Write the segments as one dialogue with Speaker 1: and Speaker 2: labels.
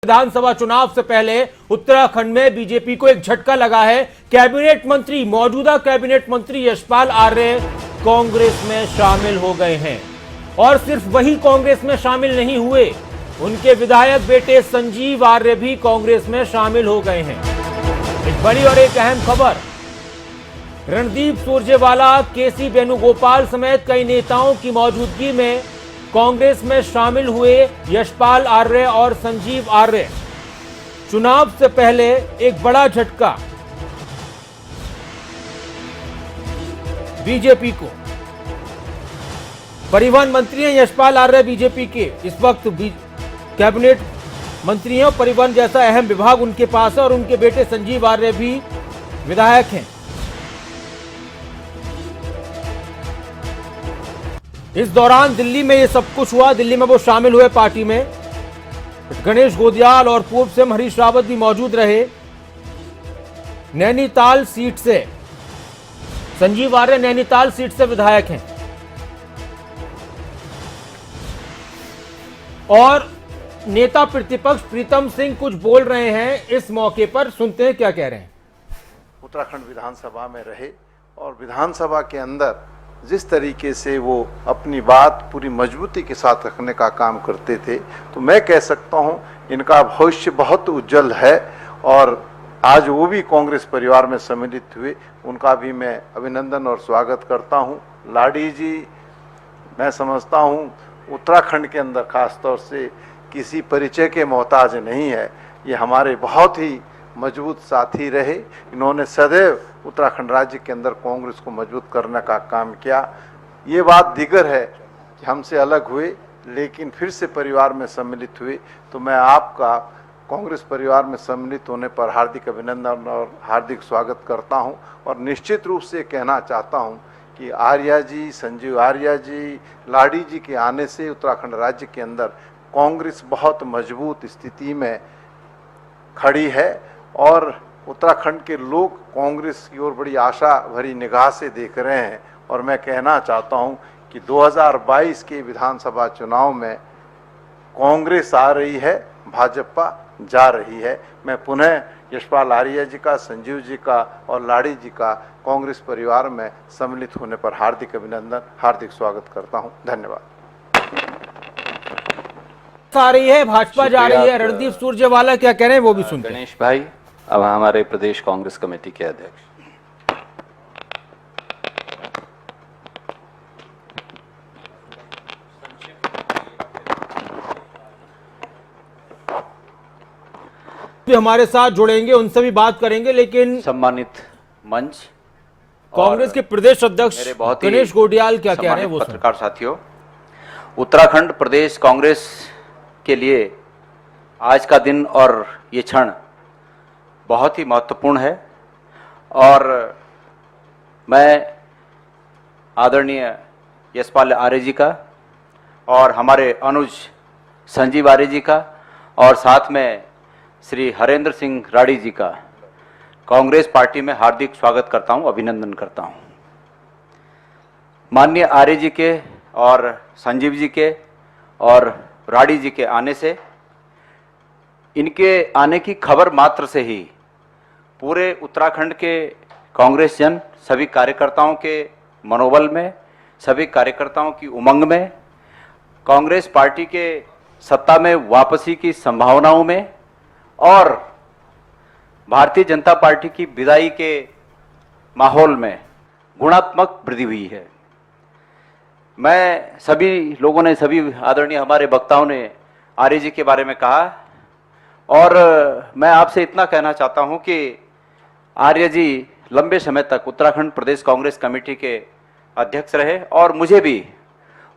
Speaker 1: विधानसभा चुनाव से पहले उत्तराखंड में बीजेपी को एक झटका लगा है। कैबिनेट मंत्री, मौजूदा कैबिनेट मंत्री यशपाल आर्य कांग्रेस में शामिल हो गए हैं और सिर्फ वही कांग्रेस में शामिल नहीं हुए, उनके विधायक बेटे संजीव आर्य भी कांग्रेस में शामिल हो गए हैं। एक बड़ी और एक अहम खबर, रणदीप सुरजेवाला, केसी वेणुगोपाल समेत कई नेताओं की मौजूदगी में कांग्रेस में शामिल हुए यशपाल आर्य और संजीव आर्य। चुनाव से पहले एक बड़ा झटका बीजेपी को। परिवहन मंत्री हैं यशपाल आर्य बीजेपी के, इस वक्त कैबिनेट मंत्री हैं, परिवहन जैसा अहम विभाग उनके पास है और उनके बेटे संजीव आर्य भी विधायक हैं। इस दौरान दिल्ली में ये सब कुछ हुआ, दिल्ली में वो शामिल हुए पार्टी में। गणेश गोदियाल और पूर्व सीएम हरीश रावत भी मौजूद रहे। नैनीताल सीट से संजीव आर्य नैनीताल सीट से विधायक हैं और नेता प्रतिपक्ष प्रीतम सिंह कुछ बोल रहे हैं इस मौके पर, सुनते हैं क्या कह रहे हैं।
Speaker 2: उत्तराखंड विधानसभा में रहे और विधानसभा के अंदर जिस तरीके से वो अपनी बात पूरी मजबूती के साथ रखने का काम करते थे, तो मैं कह सकता हूँ इनका भविष्य बहुत उज्जवल है। और आज वो भी कांग्रेस परिवार में सम्मिलित हुए, उनका भी मैं अभिनंदन और स्वागत करता हूँ। लाडी जी, मैं समझता हूँ उत्तराखंड के अंदर खास तौर से किसी परिचय के मोहताज नहीं है, ये हमारे बहुत ही मजबूत साथी रहे। इन्होंने सदैव उत्तराखंड राज्य के अंदर कांग्रेस को मजबूत करने का काम किया। ये बात दीगर है कि हमसे अलग हुए लेकिन फिर से परिवार में सम्मिलित हुए, तो मैं आपका कांग्रेस परिवार में सम्मिलित होने पर हार्दिक अभिनंदन और हार्दिक स्वागत करता हूं। और निश्चित रूप से कहना चाहता हूं कि आर्या जी, संजीव आर्या जी, लाडी जी के आने से उत्तराखंड राज्य के अंदर कांग्रेस बहुत मजबूत स्थिति में खड़ी है और उत्तराखंड के लोग कांग्रेस की ओर बड़ी आशा भरी निगाह से देख रहे हैं। और मैं कहना चाहता हूं कि 2022 के विधानसभा चुनाव में कांग्रेस आ रही है, भाजपा जा रही है। मैं पुनः यशपाल आर्य जी का, संजीव जी का और लाडी जी का कांग्रेस परिवार में सम्मिलित होने पर हार्दिक अभिनंदन, हार्दिक स्वागत करता हूं। धन्यवाद।
Speaker 1: आ रही है, भाजपा जा रही है, रणदीप सुरजेवाला क्या कह रहे हैं वो भी सुनते हैं।
Speaker 3: गणेश भाई, अब हमारे प्रदेश कांग्रेस कमेटी के अध्यक्ष।
Speaker 1: भी हमारे साथ जुड़ेंगे, उनसे भी बात करेंगे, लेकिन
Speaker 3: सम्मानित मंच,
Speaker 1: कांग्रेस के प्रदेश अध्यक्ष गणेश गोदियाल क्या कह रहे हैं वो सुनते हैं।
Speaker 3: पत्रकार साथियों, उत्तराखंड प्रदेश कांग्रेस के लिए आज का दिन और ये क्षण बहुत ही महत्वपूर्ण है और मैं आदरणीय यशपाल आर्य जी का और हमारे अनुज संजीव आर्य जी का और साथ में श्री हरेंद्र सिंह राठी जी का कांग्रेस पार्टी में हार्दिक स्वागत करता हूं, अभिनंदन करता हूं। माननीय आर्य जी के और संजीव जी के और राठी जी के आने से, इनके आने की खबर मात्र से ही पूरे उत्तराखंड के कांग्रेस जन, सभी कार्यकर्ताओं के मनोबल में, सभी कार्यकर्ताओं की उमंग में, कांग्रेस पार्टी के सत्ता में वापसी की संभावनाओं में और भारतीय जनता पार्टी की विदाई के माहौल में गुणात्मक वृद्धि हुई है। मैं सभी लोगों ने, सभी आदरणीय हमारे वक्ताओं ने आर्य जी के बारे में कहा और मैं आपसे इतना कहना चाहता हूं कि आर्य जी लंबे समय तक उत्तराखंड प्रदेश कांग्रेस कमेटी के अध्यक्ष रहे और मुझे भी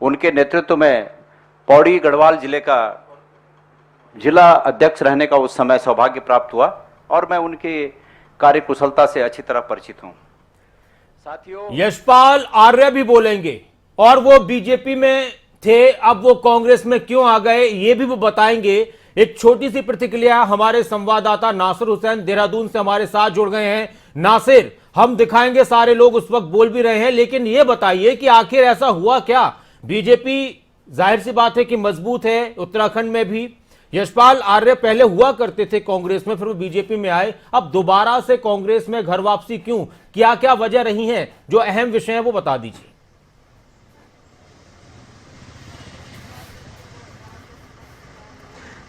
Speaker 3: उनके नेतृत्व में पौड़ी गढ़वाल जिले का जिला अध्यक्ष रहने का उस समय सौभाग्य प्राप्त हुआ और मैं उनकी कार्यकुशलता से अच्छी तरह परिचित हूं। साथियों,
Speaker 1: यशपाल आर्य भी बोलेंगे और वो बीजेपी में थे, अब वो कांग्रेस में क्यों आ गए ये भी वो बताएंगे। एक छोटी सी प्रतिक्रिया हमारे संवाददाता नासिर हुसैन देहरादून से हमारे साथ जुड़ गए हैं। नासिर, हम दिखाएंगे, सारे लोग उस वक्त बोल भी रहे हैं, लेकिन ये बताइए कि आखिर ऐसा हुआ क्या? बीजेपी जाहिर सी बात है कि मजबूत है उत्तराखंड में भी, यशपाल आर्य पहले हुआ करते थे कांग्रेस में, फिर वो बीजेपी में आए, अब दोबारा से कांग्रेस में घर वापसी क्यों, क्या क्या वजह रही हैं, जो अहम विषय है वो बता दीजिए।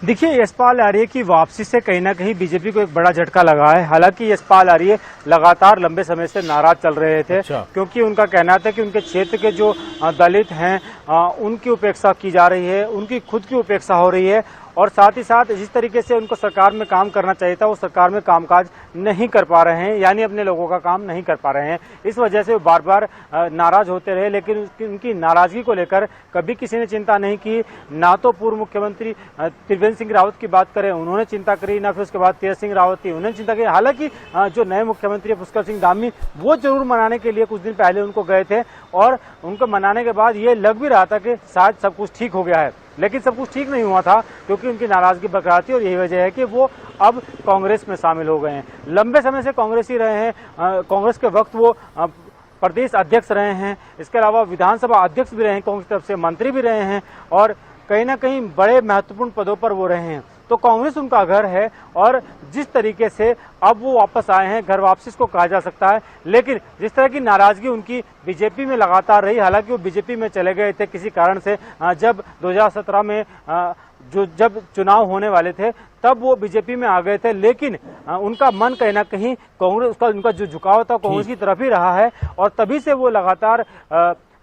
Speaker 4: देखिए, यशपाल आर्य की वापसी से कहीं ना कहीं बीजेपी को एक बड़ा झटका लगा है। हालांकि यशपाल आर्य लगातार लंबे समय से नाराज चल रहे थे।
Speaker 1: अच्छा।
Speaker 4: क्योंकि उनका कहना था कि उनके क्षेत्र के जो दलित हैं उनकी उपेक्षा की जा रही है, उनकी खुद की उपेक्षा हो रही है, और साथ ही साथ जिस तरीके से उनको सरकार में काम करना चाहिए था वो सरकार में कामकाज नहीं कर पा रहे हैं, यानी अपने लोगों का काम नहीं कर पा रहे हैं। इस वजह से वो बार बार नाराज होते रहे, लेकिन उनकी नाराजगी को लेकर कभी किसी ने चिंता नहीं की। ना तो पूर्व मुख्यमंत्री त्रिवेंद्र सिंह रावत की बात करें, उन्होंने चिंता करी, ना फिर उसके बाद तीरथ सिंह रावत थी, उन्होंने चिंता की। हालांकि जो नए मुख्यमंत्री पुष्कर सिंह धामी, वो जरूर मनाने के लिए कुछ दिन पहले उनको गए थे, और उनको मनाने के बाद ये लग भी रहा था कि शायद सब कुछ ठीक हो गया है, लेकिन सब कुछ ठीक नहीं हुआ था, क्योंकि उनकी नाराजगी बरकरार थी। और यही वजह है कि वो अब कांग्रेस में शामिल हो गए हैं। लंबे समय से कांग्रेस ही रहे हैं, कांग्रेस के वक्त वो प्रदेश अध्यक्ष रहे हैं, इसके अलावा विधानसभा अध्यक्ष भी रहे हैं, कांग्रेस की तरफ से मंत्री भी रहे हैं, और कहीं ना कहीं बड़े महत्वपूर्ण पदों पर वो रहे हैं। तो कांग्रेस उनका घर है, और जिस तरीके से अब वो वापस आए हैं, घर वापसी इसको कहा जा सकता है। लेकिन जिस तरह की नाराजगी उनकी बीजेपी में लगातार रही, हालांकि वो बीजेपी में चले गए थे किसी कारण से, जब 2017 में जब चुनाव होने वाले थे तब वो बीजेपी में आ गए थे, लेकिन उनका मन कहीं ना कहीं कांग्रेस का, उनका जो झुकाव था कांग्रेस की तरफ ही रहा है, और तभी से वो लगातार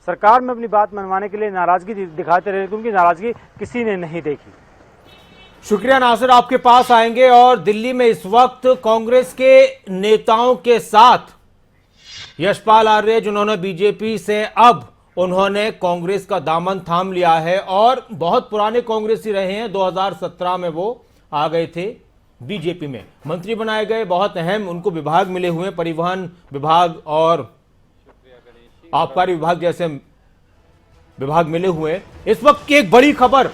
Speaker 4: सरकार में अपनी बात मनवाने के लिए नाराजगी दिखाते रहे, उनकी नाराजगी किसी ने नहीं देखी।
Speaker 1: शुक्रिया नासिर, आपके पास आएंगे। और दिल्ली में इस वक्त कांग्रेस के नेताओं के साथ यशपाल आर्य, जिन्होंने बीजेपी से अब उन्होंने कांग्रेस का दामन थाम लिया है, और बहुत पुराने कांग्रेसी रहे हैं। 2017 में वो आ गए थे बीजेपी में, मंत्री बनाए गए, बहुत अहम उनको विभाग मिले हुए, परिवहन विभाग और आबकारी विभाग जैसे विभाग मिले हुए। इस वक्त की एक बड़ी खबर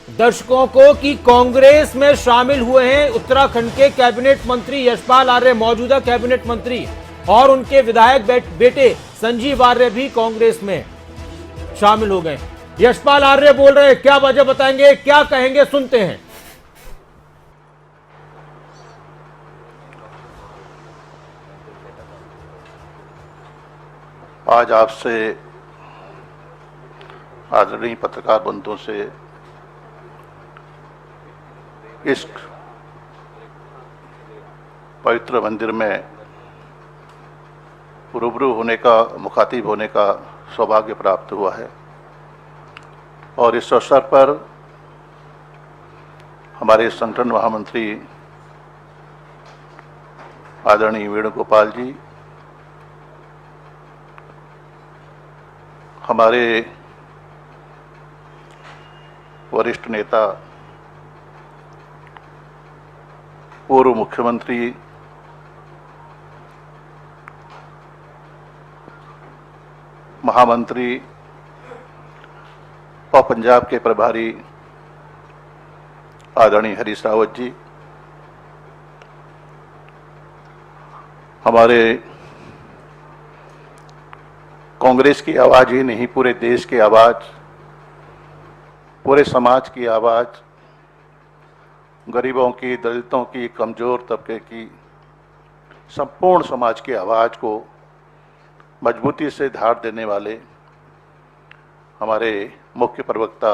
Speaker 1: दर्शकों को कि कांग्रेस में शामिल हुए हैं उत्तराखंड के कैबिनेट मंत्री यशपाल आर्य, मौजूदा कैबिनेट मंत्री, और उनके विधायक बेटे संजीव आर्य भी कांग्रेस में शामिल हो गए। यशपाल आर्य बोल रहे हैं, क्या वजह बताएंगे, क्या कहेंगे, सुनते हैं।
Speaker 5: आज आपसे आदरणीय पत्रकार बंधुओं से इस पवित्र मंदिर में रूबरू होने का, मुखातिब होने का सौभाग्य प्राप्त हुआ है। और इस अवसर पर हमारे संगठन महामंत्री आदरणीय वेणुगोपाल जी, हमारे वरिष्ठ नेता पूर्व मुख्यमंत्री महामंत्री और पंजाब के प्रभारी आदरणीय हरीश रावत जी, हमारे कांग्रेस की आवाज ही नहीं, पूरे देश की आवाज, पूरे समाज की आवाज, गरीबों की, दलितों की, कमजोर तबके की, संपूर्ण समाज की आवाज को मजबूती से धार देने वाले हमारे मुख्य प्रवक्ता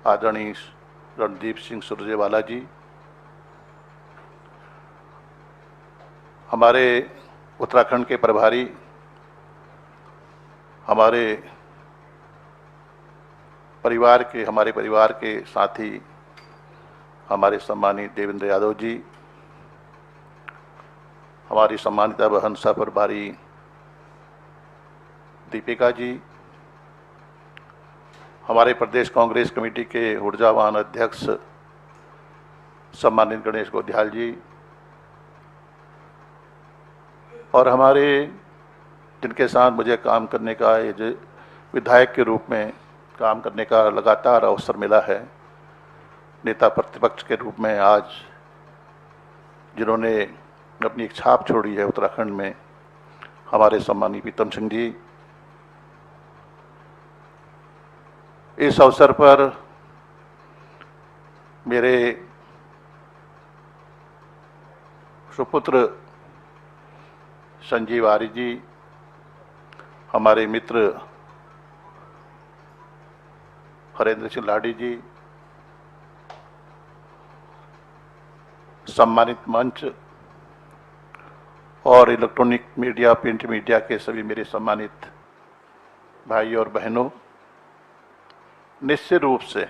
Speaker 5: आदरणीय रणदीप सिंह सुरजेवाला जी, हमारे उत्तराखंड के प्रभारी, हमारे परिवार के साथी हमारे सम्मानित देवेंद्र यादव जी, हमारी सम्मानिता बहन सह प्रभारी दीपिका जी, हमारे प्रदेश कांग्रेस कमेटी के ऊर्जावान अध्यक्ष सम्मानित गणेश गोध्याल जी, और हमारे जिनके साथ मुझे काम करने का, विधायक के रूप में काम करने का लगातार अवसर मिला है, नेता प्रतिपक्ष के रूप में आज जिन्होंने अपनी एक छाप छोड़ी है उत्तराखंड में, हमारे सम्मानित प्रीतम सिंह जी। इस अवसर पर मेरे सुपुत्र संजीव आर्य जी, हमारे मित्र हरेंद्र सिंह लाडी जी, सम्मानित मंच और इलेक्ट्रॉनिक मीडिया, प्रिंट मीडिया के सभी मेरे सम्मानित भाई और बहनों, निश्चित रूप से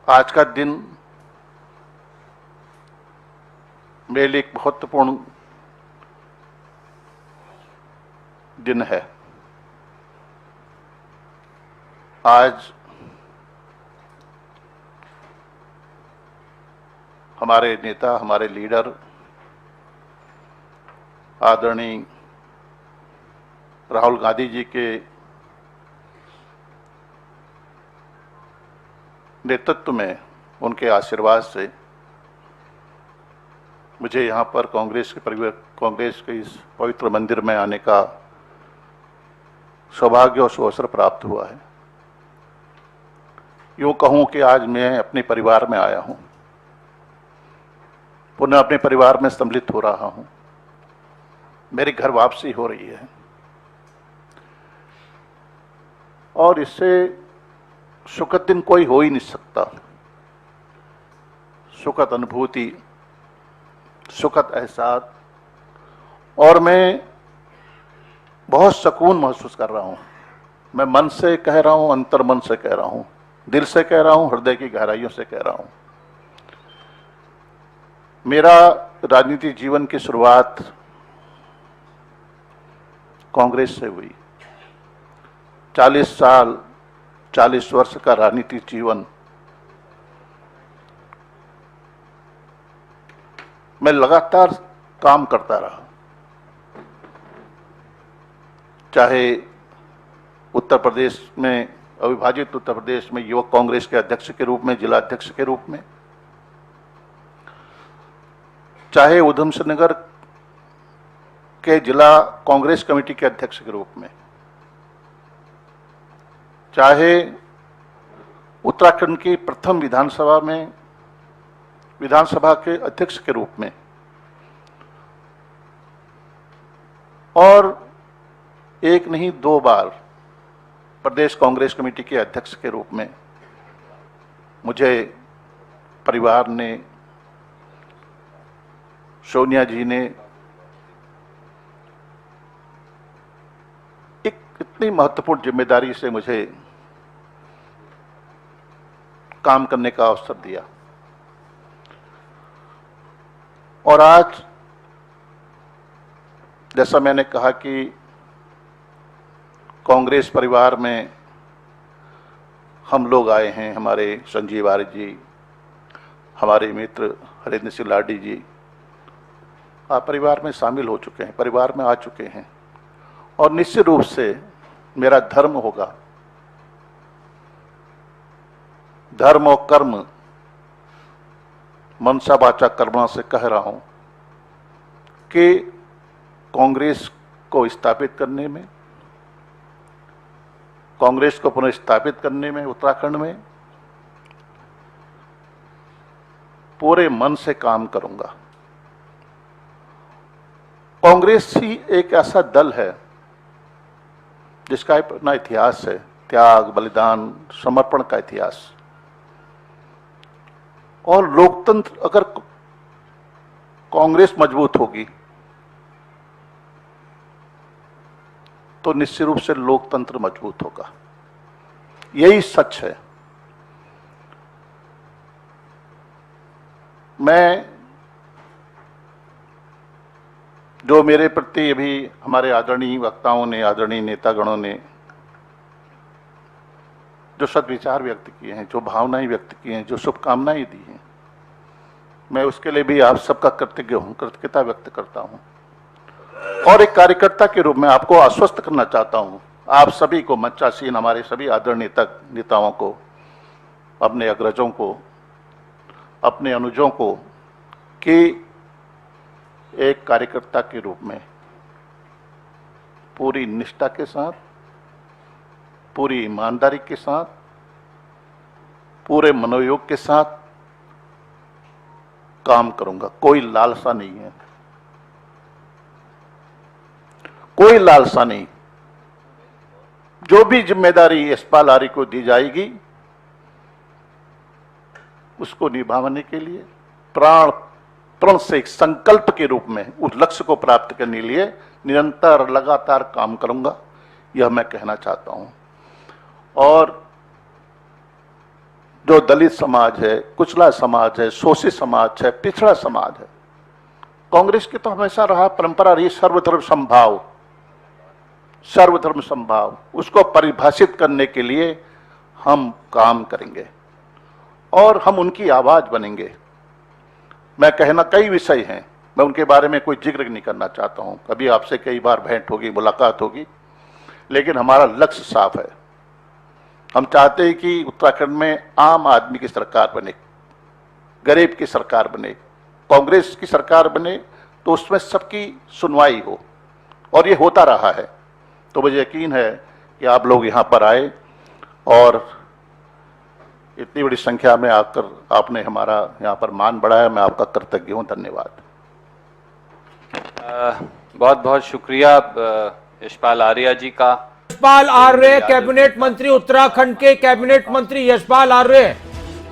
Speaker 5: आज का दिन मेरे लिए एक महत्वपूर्ण दिन है। आज हमारे नेता, हमारे लीडर आदरणीय राहुल गांधी जी के नेतृत्व में, उनके आशीर्वाद से मुझे यहाँ पर कांग्रेस के इस पवित्र मंदिर में आने का सौभाग्य और सुअवसर प्राप्त हुआ है। यूँ कहूँ कि आज मैं अपने परिवार में आया हूँ, पुनः अपने परिवार में सम्मिलित हो रहा हूँ। मेरी घर वापसी हो रही है और इससे सुखद दिन कोई हो ही नहीं सकता। सुखद अनुभूति, सुखद एहसास, और मैं बहुत सुकून महसूस कर रहा हूँ। मैं मन से कह रहा हूँ, अंतर मन से कह रहा हूँ, दिल से कह रहा हूँ, हृदय की गहराइयों से कह रहा हूँ। मेरा राजनीतिक जीवन की शुरुआत कांग्रेस से हुई। 40 वर्ष का राजनीतिक जीवन मैं लगातार काम करता रहा, चाहे उत्तर प्रदेश में, अविभाजित उत्तर प्रदेश में युवक कांग्रेस के अध्यक्ष के रूप में, जिला अध्यक्ष के रूप में, चाहे उधम सिंह नगर के जिला कांग्रेस कमेटी के अध्यक्ष के रूप में, चाहे उत्तराखंड की प्रथम विधानसभा के अध्यक्ष के रूप में, और एक नहीं 2 बार प्रदेश कांग्रेस कमेटी के अध्यक्ष के रूप में मुझे परिवार ने, सोनिया जी ने एक इतनी महत्वपूर्ण जिम्मेदारी से मुझे काम करने का अवसर दिया। और आज जैसा मैंने कहा कि कांग्रेस परिवार में हम लोग आए हैं, हमारे संजीव आर्य जी, हमारे मित्र हरेंद्र सिंह लाडी जी, आप परिवार में शामिल हो चुके हैं, परिवार में आ चुके हैं। और निश्चित रूप से मेरा धर्म होगा, धर्म और कर्म, मनसा वाचा कर्मणा से कह रहा हूं कि कांग्रेस को स्थापित करने में, कांग्रेस को पुनः स्थापित करने में उत्तराखंड में पूरे मन से काम करूंगा। कांग्रेस ही एक ऐसा दल है जिसका अपना इतिहास है, त्याग, बलिदान, समर्पण का इतिहास। और लोकतंत्र, अगर कांग्रेस मजबूत होगी तो निश्चित रूप से लोकतंत्र मजबूत होगा। यही सच है। मैं, जो मेरे प्रति अभी हमारे आदरणीय वक्ताओं ने, आदरणीय नेतागणों ने जो सद्विचार व्यक्त किए हैं, जो भावनाएं व्यक्त की हैं, जो शुभकामनाएं दी हैं, मैं उसके लिए भी आप सबका कृतज्ञता व्यक्त करता हूं। और एक कार्यकर्ता के रूप में आपको आश्वस्त करना चाहता हूं, आप सभी को, मंचासीन हमारे सभी आदरणीय नेताओं को, अपने अग्रजों को, अपने अनुजों को, कि एक कार्यकर्ता के रूप में पूरी निष्ठा के साथ, पूरी ईमानदारी के साथ, पूरे मनोयोग के साथ काम करूंगा। कोई लालसा नहीं है, कोई लालसा नहीं। जो भी जिम्मेदारी यशपाल आर्य को दी जाएगी उसको निभाने के लिए प्राण प्रण से एक संकल्प के रूप में उस लक्ष्य को प्राप्त करने के लिए निरंतर लगातार काम करूंगा, यह मैं कहना चाहता हूं। और जो दलित समाज है, कुचला समाज है, शोषित समाज है, पिछड़ा समाज है, कांग्रेस की तो हमेशा रहा परंपरा रही सर्वधर्म समभाव, सर्वधर्म समभाव। उसको परिभाषित करने के लिए हम काम करेंगे और हम उनकी आवाज बनेंगे। मैं कहना कई विषय हैं, मैं उनके बारे में कोई जिक्र नहीं करना चाहता हूं। कभी आपसे कई बार भेंट होगी, मुलाकात होगी, लेकिन हमारा लक्ष्य साफ है। हम चाहते हैं कि उत्तराखंड में आम आदमी की सरकार बने, गरीब की सरकार बने, कांग्रेस की सरकार बने तो उसमें सबकी सुनवाई हो, और ये होता रहा है। तो मुझे यकीन है कि आप लोग यहाँ पर आए और इतनी बड़ी संख्या में आकर आपने हमारा यहाँ पर मान बढ़ाया। मैं आपका कृतज्ञ हूँ। धन्यवाद।
Speaker 3: बहुत बहुत शुक्रिया यशपाल आर्य जी का।
Speaker 1: यशपाल आर्य कैबिनेट मंत्री, उत्तराखंड के कैबिनेट मंत्री यशपाल आर्य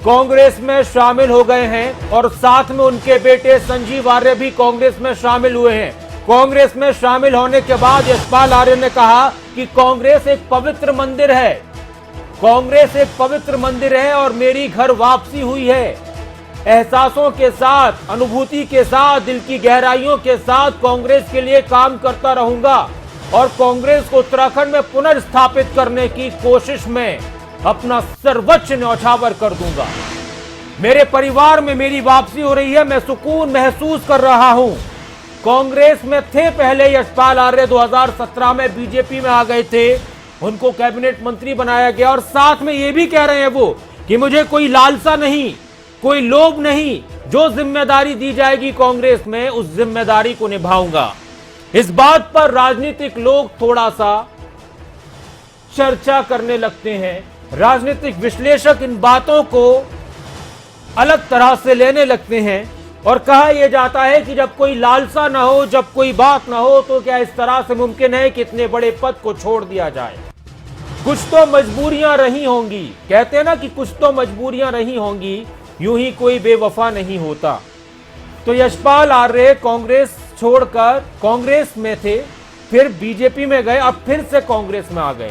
Speaker 1: कांग्रेस में शामिल हो गए हैं और साथ में उनके बेटे संजीव आर्य भी कांग्रेस में शामिल हुए हैं। कांग्रेस में शामिल होने के बाद यशपाल आर्य ने कहा कि कांग्रेस एक पवित्र मंदिर है, कांग्रेस एक पवित्र मंदिर है और मेरी घर वापसी हुई है। एहसासों के साथ, अनुभूति के साथ, दिल की गहराइयों के साथ कांग्रेस के लिए काम करता रहूंगा और कांग्रेस को उत्तराखंड में पुनर्स्थापित करने की कोशिश में अपना सर्वोच्च न्यौछावर कर दूंगा। मेरे परिवार में मेरी वापसी हो रही है, मैं सुकून महसूस कर रहा हूं। कांग्रेस में थे पहले यशपाल आर्य, 2017 में बीजेपी में आ गए थे, उनको कैबिनेट मंत्री बनाया गया और साथ में ये भी कह रहे हैं वो कि मुझे कोई लालसा नहीं, कोई लोभ नहीं, जो जिम्मेदारी दी जाएगी कांग्रेस में उस जिम्मेदारी को निभाऊंगा। इस बात पर राजनीतिक लोग थोड़ा सा चर्चा करने लगते हैं, राजनीतिक विश्लेषक इन बातों को अलग तरह से लेने लगते हैं और कहा यह जाता है कि जब कोई लालसा ना हो, जब कोई बात ना हो, तो क्या इस तरह से मुमकिन है कि इतने बड़े पद को छोड़ दिया जाए। कुछ तो मजबूरियां रही होंगी, कहते हैं ना कि कुछ तो मजबूरियां रही होंगी, यूं ही कोई बेवफा नहीं होता। तो यशपाल आर्य कांग्रेस छोड़कर कांग्रेस में थे, फिर बीजेपी में गए, अब फिर से कांग्रेस में आ गए।